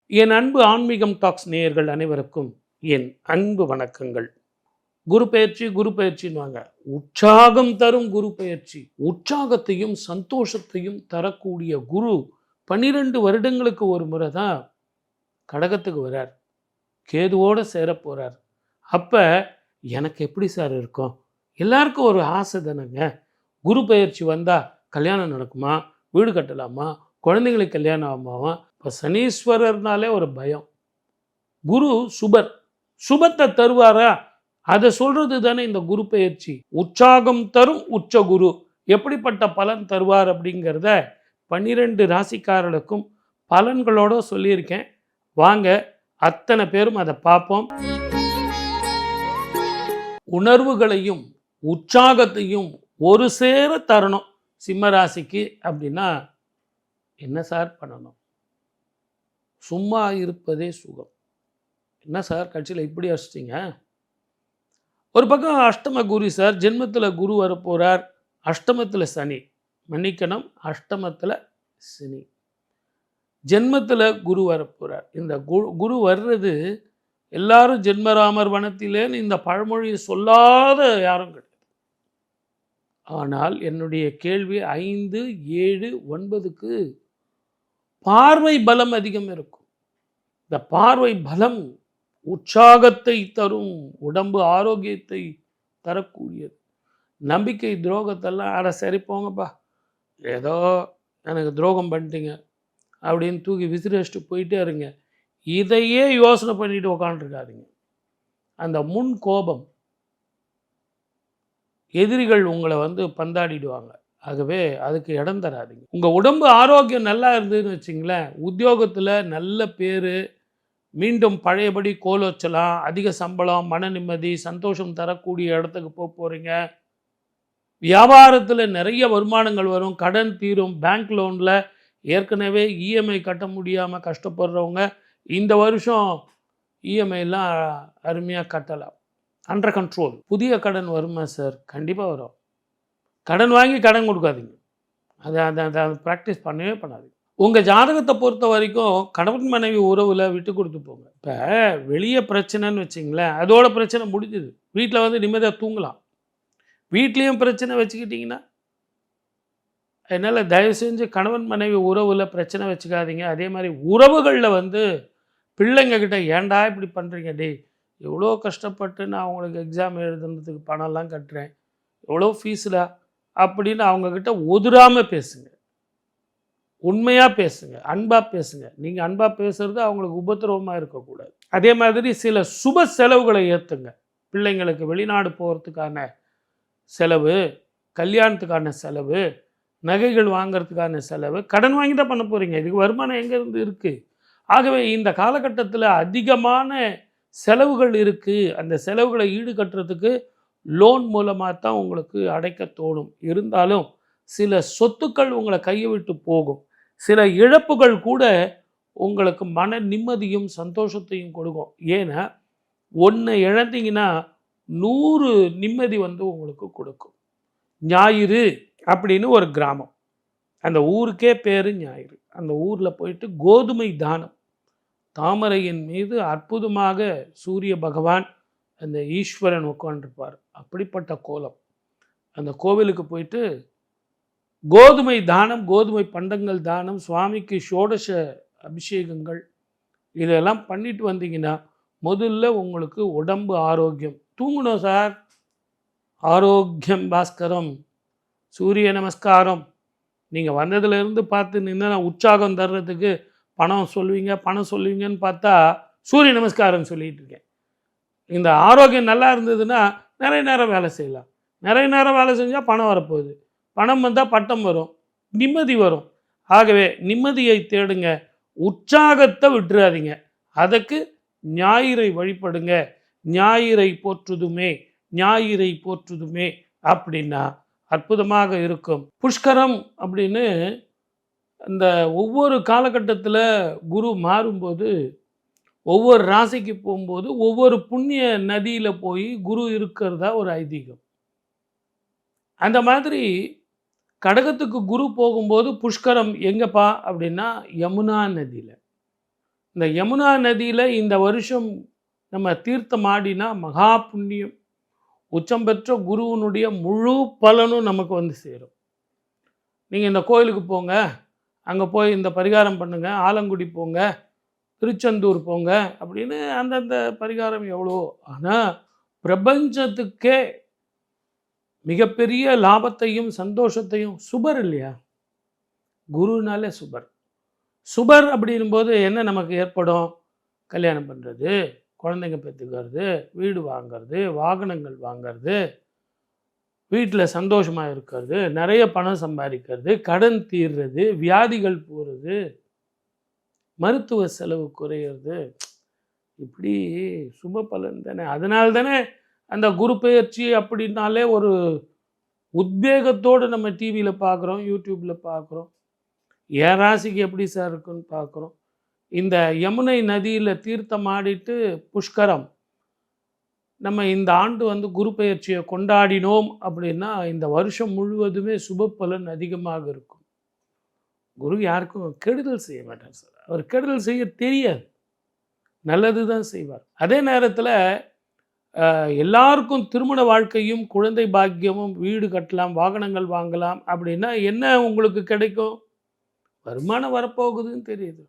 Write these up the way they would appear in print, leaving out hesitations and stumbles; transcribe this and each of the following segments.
என் அன்பு ஆன்மீகம் டாக்ஸ் நேயர்கள் அனைவருக்கும் என் அன்பு வணக்கங்கள். குரு பெயர்ச்சி குரு பெயர்ச்சின்னுவாங்க. உற்சாகம் தரும் குரு பெயர்ச்சி. உற்சாகத்தையும் சந்தோஷத்தையும் தரக்கூடிய குரு 12 வருடங்களுக்கு ஒரு முறை தான் கடகத்துக்கு வரார். கேதுவோட சேரப் போறார். அப்ப எனக்கு எப்படி சார் இருக்கும்? எல்லாருக்கும் ஒரு ஆசை தானங்க. குரு பெயர்ச்சி வந்தா கல்யாணம் நடக்குமா? வீடு கட்டலாமா? குழந்தைங்களுக்கு கல்யாணம் ஆகுமாவா? இப்போ சனீஸ்வரர்னாலே ஒரு பயம். குரு சுபர். சுபத்தை தருவாரா? அதை சொல்றது தானே இந்த குரு பெயர்ச்சி. உற்சாகம் தரும் உச்ச குரு எப்படிப்பட்ட பலன் தருவார் அப்படிங்கிறத 12 ராசிக்காரர்களுக்கும் பலன்களோட சொல்லியிருக்கேன். வாங்க அத்தனை பேரும் அதை பார்ப்போம். உணர்வுகளையும் உற்சாகத்தையும் ஒரு சேர தரணும் சிம்ம ராசிக்கு அப்படின்னா என்ன சார் பண்ணணும்? சும்மா இருப்பதே சுகம். என்ன சார் கட்சியில் இப்படி அடிச்சிட்டிங்க? ஒரு பக்கம் அஷ்டம குரு சார், ஜென்மத்தில் குரு வரப்போகிறார், அஷ்டமத்தில் சனி, மன்னிக்கணும், அஷ்டமத்தில் சனி, ஜென்மத்தில் குரு வரப்போகிறார். இந்த குரு வர்றது எல்லாரும் ஜென்மராமர் வனத்திலேன்னு இந்த பழமொழியை சொல்லாத யாரும் கிடையாது. ஆனால் என்னுடைய கேள்வி 5, 7, 9க்கு பார்வை பலம் அதிகம் இருக்கும். இந்த பார்வை பலம் உற்சாகத்தை தரும், உடம்பு ஆரோக்கியத்தை தரக்கூடியது. நம்பிக்கை துரோகத்தெல்லாம் அட சரி போங்கப்பா, ஏதோ எனக்கு துரோகம் பண்ணிட்டீங்க அப்படின்னு தூக்கி விசிறிச்சிட்டு போயிட்டே இருங்க. இதையே யோசனை பண்ணிட்டு உக்காண்டிருக்காதீங்க. அந்த முன் கோபம் எதிரிகள் உங்களை பந்தாடிடுவாங்க. ஆகவே அதுக்கு இடம் தராதிங்க. உங்கள் உடம்பு ஆரோக்கியம் நல்லா இருந்ததுன்னு வச்சிங்களேன், உத்தியோகத்தில் நல்ல பேர், மீண்டும் பழையபடி கோலோச்சலாம், அதிக சம்பளம், மன நிம்மதி, சந்தோஷம் தரக்கூடிய இடத்துக்கு போகிறீங்க. வியாபாரத்தில் நிறைய வருமானங்கள் வரும், கடன் தீரும். பேங்க் லோனில் ஏற்கனவே இஎம்ஐ கட்ட முடியாமல் கஷ்டப்படுறவங்க இந்த வருஷம் இஎம்ஐலாம் அருமையாக கட்டலாம். Under control. புதிய கடன் வருமா சார்? கண்டிப்பாக வரும். கடன் வாங்கி கடன் கொடுக்காதீங்க. அதை ப்ராக்டிஸ் பண்ணவே பண்ணாதீங்க. உங்கள் ஜாதகத்தை பொறுத்த வரைக்கும் கணவன் மனைவி உறவில் விட்டு கொடுத்து போங்க. இப்போ வெளியே பிரச்சனைன்னு வச்சிங்களேன், அதோட பிரச்சனை முடிஞ்சுது. வீட்டில் நிம்மதியாக தூங்கலாம். வீட்லேயும் பிரச்சனை வச்சுக்கிட்டிங்கன்னா, அதனால் தயவு செஞ்சு கணவன் மனைவி உறவில் பிரச்சனை வச்சுக்காதீங்க. அதே மாதிரி உறவுகளில் பிள்ளைங்கக்கிட்ட ஏன்டா இப்படி பண்ணுறீங்க, டே எவ்வளோ கஷ்டப்பட்டு நான் அவங்களுக்கு எக்ஸாம் எழுதுனதுக்கு பணம்லாம் கட்டுறேன், எவ்வளோ ஃபீஸில் அப்படின்னு அவங்கக்கிட்ட ஒதுராமல் பேசுங்க. உண்மையாக பேசுங்க, அன்பாக பேசுங்க. நீங்கள் அன்பாக பேசுகிறது அவங்களுக்கு உபத்திரவமாக இருக்கக்கூடாது. அதே மாதிரி சில சுப செலவுகளை ஏற்றுங்க. பிள்ளைங்களுக்கு வெளிநாடு போகிறதுக்கான செலவு, கல்யாணத்துக்கான செலவு, நகைகள் வாங்கிறதுக்கான செலவு, கடன் வாங்கி தான் பண்ண போகிறீங்க. இதுக்கு வருமானம் எங்கேருந்து இருக்குது? ஆகவே இந்த காலகட்டத்தில் அதிகமான செலவுகள் இருக்குது. அந்த செலவுகளை ஈடுகட்டுறதுக்கு லோன் மூலமாக தான் உங்களுக்கு அடைக்க தோணும். இருந்தாலும் சில சொத்துக்கள் உங்களை கையை விட்டு போகும். சில இழப்புகள் கூட உங்களுக்கு மன நிம்மதியும் சந்தோஷத்தையும் கொடுக்கும். ஏன்னா ஒன்று இழந்தீங்கன்னா 100 நிம்மதி உங்களுக்கு கொடுக்கும். ஞாயிறு அப்படின்னு ஒரு கிராமம், அந்த ஊருக்கே பேர் ஞாயிறு. அந்த ஊரில் போயிட்டு கோதுமை தானம், தாமரையின் மீது அற்புதமாக சூரிய பகவான் அந்த ஈஸ்வரன் உட்காண்டிருப்பார். அப்படிப்பட்ட கோலம். அந்த கோவிலுக்கு போயிட்டு கோதுமை தானம், கோதுமை பண்டங்கள் தானம், சுவாமிக்கு ஷோடச அபிஷேகங்கள் இதெல்லாம் பண்ணிட்டு வந்தீங்கன்னா முதல்ல உங்களுக்கு உடம்பு ஆரோக்கியம். தூங்கணும் சார், ஆரோக்கியம் பாஸ்கரம், சூரிய நமஸ்காரம். நீங்கள் வந்ததுலேருந்து பார்த்து நின்று உற்சாகம் தர்றதுக்கு பணம் சொல்லுவீங்கன்னு பார்த்தா சூரிய நமஸ்காரம் சொல்லிகிட்டு இருக்கேன். இந்த ஆரோக்கியம் நல்லா இருந்ததுன்னா நிறைய நேரம் வேலை செய்யலாம். நிறைய நேரம் வேலை செஞ்சால் பணம் வரப்போகுது. பணம் வந்தால் பட்டம் வரும், நிம்மதி வரும். ஆகவே நிம்மதியை தேடுங்க, உற்சாகத்தை விட்டுறாதீங்க. அதுக்கு ஞாயிறை வழிபடுங்க. ஞாயிறை போற்றுதுமே, ஞாயிறை போற்றுதுமே அப்படின்னா அற்புதமாக இருக்கும். புஷ்கரம் அப்படின்னு அந்த ஒவ்வொரு காலகட்டத்தில் குரு மாறும்போது, ஒவ்வொரு ராசிக்கு போகும்போது ஒவ்வொரு புண்ணிய நதியில் போய் குரு இருக்கிறதா ஒரு ஐதீகம். அந்த மாதிரி கடகத்துக்கு குரு போகும்போது புஷ்கரம் எங்கப்பா அப்படின்னா யமுனா நதியில். இந்த யமுனா நதியில் இந்த வருஷம் நம்ம தீர்த்தம் ஆடினா மகா புண்ணியம். உச்சம் பெற்ற குருவனுடைய முழு பலனும் நமக்கு வந்து சேரும். நீங்கள் இந்த கோயிலுக்கு போங்க, அங்கே போய் இந்த பரிகாரம் பண்ணுங்க, ஆலங்குடி போங்க, திருச்செந்தூர் போங்க அப்படின்னு அந்தந்த பரிகாரம் எவ்வளோ. ஆனால் பிரபஞ்சத்துக்கே மிகப்பெரிய லாபத்தையும் சந்தோஷத்தையும் சுபர் இல்லையா, குருனாலே சுபர். சுபர் அப்படின்போது என்ன நமக்கு ஏற்படும்? கல்யாணம் பண்ணுறது, குழந்தைங்க பெற்றுக்கிறது, வீடு வாங்கிறது, வாகனங்கள் வாங்கிறது, வீட்டில் சந்தோஷமாக இருக்கிறது, நிறைய பணம் சம்பாதிக்கிறது, கடன் தீர்றது, வியாதிகள் போகிறது, மருத்துவ செலவு குறையிறது. இப்படி சுப பலன் தானே. அதனால தானே அந்த குரு பெயர்ச்சி அப்படின்னாலே ஒரு உத்வேகத்தோடு நம்ம டிவியில் பார்க்குறோம், யூடியூப்பில் பார்க்குறோம். என் ராசிக்கு எப்படி சார் இருக்குன்னு பார்க்குறோம். இந்த யமுனை நதியில் தீர்த்தம் ஆடிட்டு புஷ்கரம் நம்ம இந்த ஆண்டு வந்து குரு பெயர்ச்சியை கொண்டாடினோம் அப்படின்னா இந்த வருஷம் முழுவதுமே சுப பலன் அதிகமாக இருக்கும். குரு யாருக்கும் கெடுதல் செய்ய மாட்டார் சார். அவர் கெடுதல் செய்ய தெரியாது, நல்லது தான் செய்வார். அதே நேரத்தில் எல்லாருக்கும் திருமண வாழ்க்கையும் குழந்தை பாக்கியமும், வீடு கட்டலாம், வாகனங்கள் வாங்கலாம் அப்படின்னா என்ன உங்களுக்கு கிடைக்கும்? வருமானம் வரப்போகுதுன்னு தெரியுது.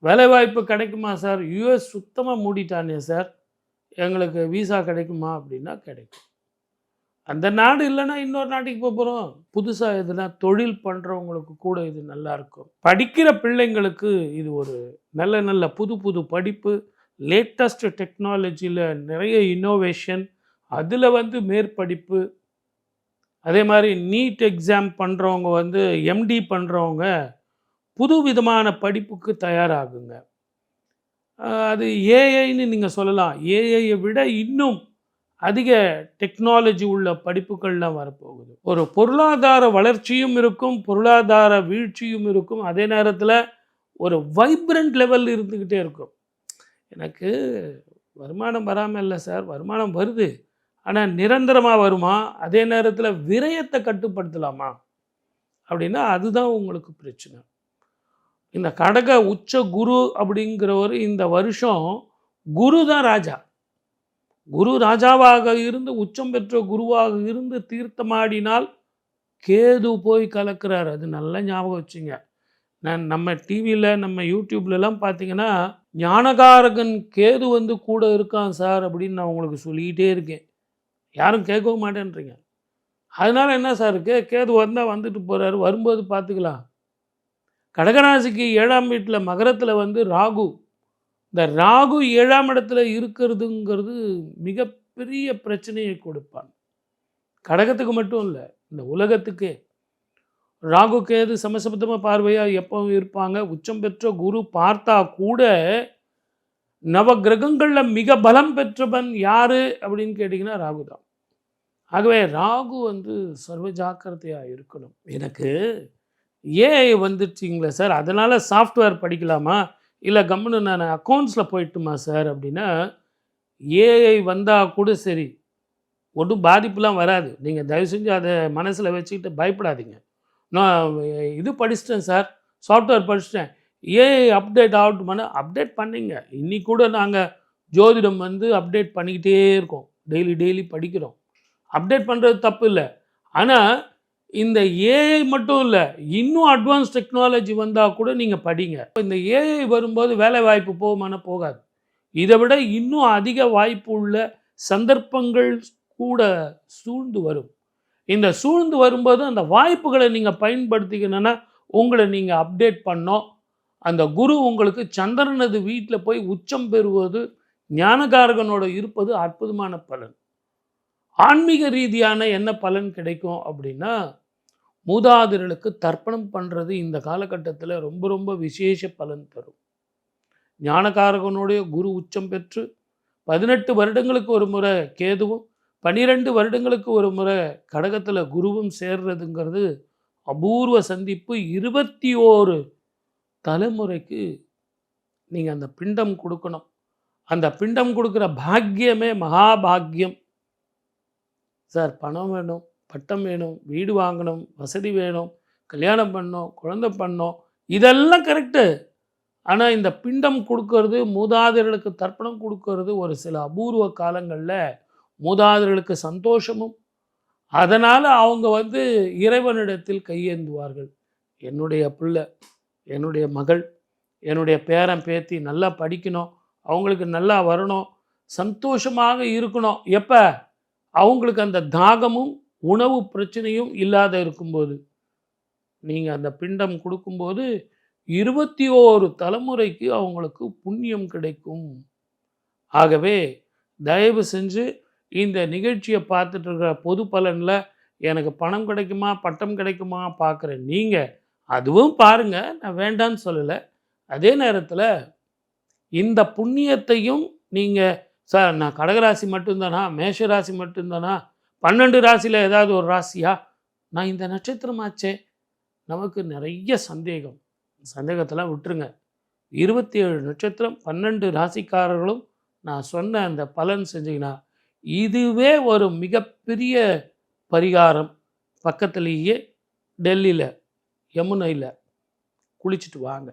வேலைவாய்ப்பு கிடைக்குமா சார்? யூஎஸ் சுத்தமாக மூடிட்டானே சார், எங்களுக்கு விசா கிடைக்குமா அப்படின்னா கிடைக்கும். அந்த நாடு இல்லைன்னா இன்னொரு நாட்டுக்கு போகிறோம். புதுசாக எதுனா தொழில் பண்ணுறவங்களுக்கு கூட இது நல்லாயிருக்கும். படிக்கிற பிள்ளைங்களுக்கு இது ஒரு நல்ல நல்ல புது புது படிப்பு, லேட்டஸ்ட் டெக்னாலஜியில் நிறைய இன்னோவேஷன், அதில் வந்து மேற்படிப்பு. அதே மாதிரி நீட் எக்ஸாம் பண்ணுறவங்க வந்து எம்டி பண்ணுறவங்க புது விதமான படிப்புக்கு தயாராகுங்க. அது ஏஐன்னு நீங்கள் சொல்லலாம். ஏஐயை விட இன்னும் அதிக டெக்னாலஜி உள்ள படிப்புகள்லாம் வரப்போகுது. ஒரு பொருளாதார வளர்ச்சியும் இருக்கும், பொருளாதார வீழ்ச்சியும் இருக்கும். அதே நேரத்தில் ஒரு வைப்ரண்ட் லெவல் இருந்துக்கிட்டே இருக்கும். எனக்கு வருமானம் வராமல் இல்லை சார், வருமானம் வருது, ஆனால் நிரந்தரமாக வருமா? அதே நேரத்தில் விரயத்தை கட்டுப்படுத்தலாமா அப்படின்னா அதுதான் உங்களுக்கு பிரச்சனை. இந்த கடக உச்ச குரு அப்படிங்கிறவர் இந்த வருஷம் குரு தான் ராஜா. குரு ராஜாவாக இருந்து உச்சம் பெற்ற குருவாக இருந்து தீர்த்தமாடினால் கேது போய் கலக்கிறார். அது நல்லா ஞாபகம் வச்சுங்க. நம்ம டிவியில் நம்ம யூடியூப்லலாம் பார்த்தீங்கன்னா ஞானகாரகன் கேது வந்து கூட இருக்கான் சார் அப்படின்னு நான் உங்களுக்கு சொல்லிக்கிட்டே இருக்கேன். யாரும் கேட்கவும் மாட்டேன்றீங்க. அதனால் என்ன சார் இருக்குது, கேது வந்தால் வந்துட்டு போகிறாரு, வரும்போது பார்த்துக்கலாம். கடகராசிக்கு 7ஆம் வீட்டில் மகரத்தில் வந்து ராகு. இந்த ராகு 7ஆம் இடத்துல இருக்கிறதுங்கிறது மிகப்பெரிய பிரச்சனையை கொடுப்பான். கடகத்துக்கு மட்டும் இல்லை, இந்த உலகத்துக்கே. ராகு கேது சமசப்தமாக பார்வையாக எப்பவும் இருப்பாங்க. உச்சம் பெற்ற குரு பார்த்தா கூட நவ கிரகங்களில் மிக பலம் பெற்றவன் யார் அப்படின்னு கேட்டிங்கன்னா ராகு தான். ஆகவே ராகு வந்து சர்வ ஜாக்கிரதையாக இருக்கணும். எனக்கு ஏஐ வந்துடுச்சிங்களே சார், அதனால் சாஃப்ட்வேர் படிக்கலாமா, இல்லை கம்முன்னு நான் அக்கௌண்ட்ஸில் போயிட்டுமா சார் அப்படின்னா, ஏஐ வந்தால் கூட சரி, ஒன்றும் பாதிப்புலாம் வராது. நீங்கள் தயவு செஞ்சு அதை மனசில் வச்சுக்கிட்டு பயப்படாதீங்க. நான் இது படிச்சிட்டேன் சார், சாஃப்ட்வேர் படிச்சிட்டேன், ஏஐ அப்டேட் ஆகட்டுமானா அப்டேட் பண்ணிங்க. இன்னைக்கு கூட நாங்கள் ஜோதிடம் வந்து அப்டேட் பண்ணிக்கிட்டே இருக்கோம், டெய்லி படிக்கிறோம். அப்டேட் பண்ணுறது தப்பு இல்லை. ஆனால் இந்த ஏஐ மட்டும் இல்லை, இன்னும் அட்வான்ஸ் டெக்னாலஜி வந்தால் கூட நீங்கள் படிங்க. இந்த ஏஐ வரும்போது வேலை வாய்ப்பு போகுமானா போகாது. இதை விட இன்னும் அதிக வாய்ப்பு உள்ள சந்தர்ப்பங்கள் கூட சூழ்ந்து வரும். இந்த சூழ்ந்து வரும்போது அந்த வாய்ப்புகளை நீங்கள் பயன்படுத்திக்கணுன்னா உங்களை நீங்கள் அப்டேட் பண்ணோம். அந்த குரு உங்களுக்கு சந்திரனது வீட்டில் போய் உச்சம் பெறுவது, ஞானகாரகனோட இருப்பது அற்புதமான பலன். ஆன்மீக ரீதியான என்ன பலன் கிடைக்கும் அப்படின்னா, மூதாதையர்களுக்கு தர்ப்பணம் பண்ணுறது இந்த காலகட்டத்தில் ரொம்ப ரொம்ப விசேஷ பலன் தரும். ஞானகாரகனுடைய குரு உச்சம் பெற்று 18 வருடங்களுக்கு ஒரு முறை கேதுவும் 12 வருடங்களுக்கு ஒரு முறை கடகத்தில் குருவும் சேர்றதுங்கிறது அபூர்வ சந்திப்பு. 21 தலைமுறைக்கு நீங்கள் அந்த பிண்டம் கொடுக்கணும். அந்த பிண்டம் கொடுக்குற பாக்கியமே மகாபாக்கியம் சார். பணம் வேணும், பட்டம் வேணும், வீடு வாங்கணும், வசதி வேணும், கல்யாணம் பண்ணணும், குழந்தை பண்ணணும், இதெல்லாம் கரெக்டு. ஆனால் இந்த பிண்டம் கொடுக்கறது, மூதாதையர்களுக்கு தர்ப்பணம் கொடுக்கறது ஒரு சில அபூர்வ காலங்களில் மூதாதையர்களுக்கு சந்தோஷமும், அதனால் அவங்க வந்து இறைவனிடத்தில் கையேந்துவார்கள். என்னுடைய பிள்ளை, என்னுடைய மகள், என்னுடைய பேரன் பேத்தி நல்லா படிக்கணும், அவங்களுக்கு நல்லா வரணும், சந்தோஷமாக இருக்கணும். எப்போ? அவங்களுக்கு அந்த தாகமும் உணவு பிரச்சனையும் இல்லாத இருக்கும்போது. நீங்கள் அந்த பிண்டம் கொடுக்கும்போது 21 தலைமுறைக்கு அவங்களுக்கு புண்ணியம் கிடைக்கும். ஆகவே தயவு செஞ்சு இந்த நிகழ்ச்சியை பார்த்துட்டு இருக்கிற பொது பலனில் எனக்கு பணம் கிடைக்குமா, பட்டம் கிடைக்குமா பார்க்குற நீங்கள் அதுவும் பாருங்கள், நான் வேண்டான்னு சொல்லலை. அதே நேரத்தில் இந்த புண்ணியத்தையும் நீங்கள், சார் நான் கடகராசி மட்டும்தானா, மேஷ ராசி மட்டும்தானா, 12 ராசியில் ஏதாவது ஒரு ராசியா, நான் இந்த நட்சத்திரமாச்சே, நமக்கு நிறைய சந்தேகம். சந்தேகத்தெல்லாம் விட்டுருங்க. 27 நட்சத்திரம் 12 ராசிக்காரர்களும் நான் சொன்ன அந்த பலன் செஞ்சீங்கன்னா இதுவே ஒரு மிகப்பெரிய பரிகாரம். பக்கத்துலேயே டெல்லியில் யமுனையில் குளிச்சுட்டு வாங்க.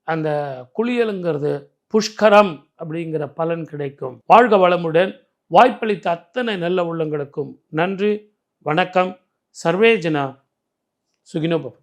அந்த குளியலுங்கிறது புஷ்கரம் அப்படிங்கிற பலன் கிடைக்கும். வாழ்க வளமுடன். வாய்ப்பளித்த அத்தனை நல்ல உள்ளங்களுக்கும் நன்றி, வணக்கம். சர்வே ஜனா சுகினோ பவந்து.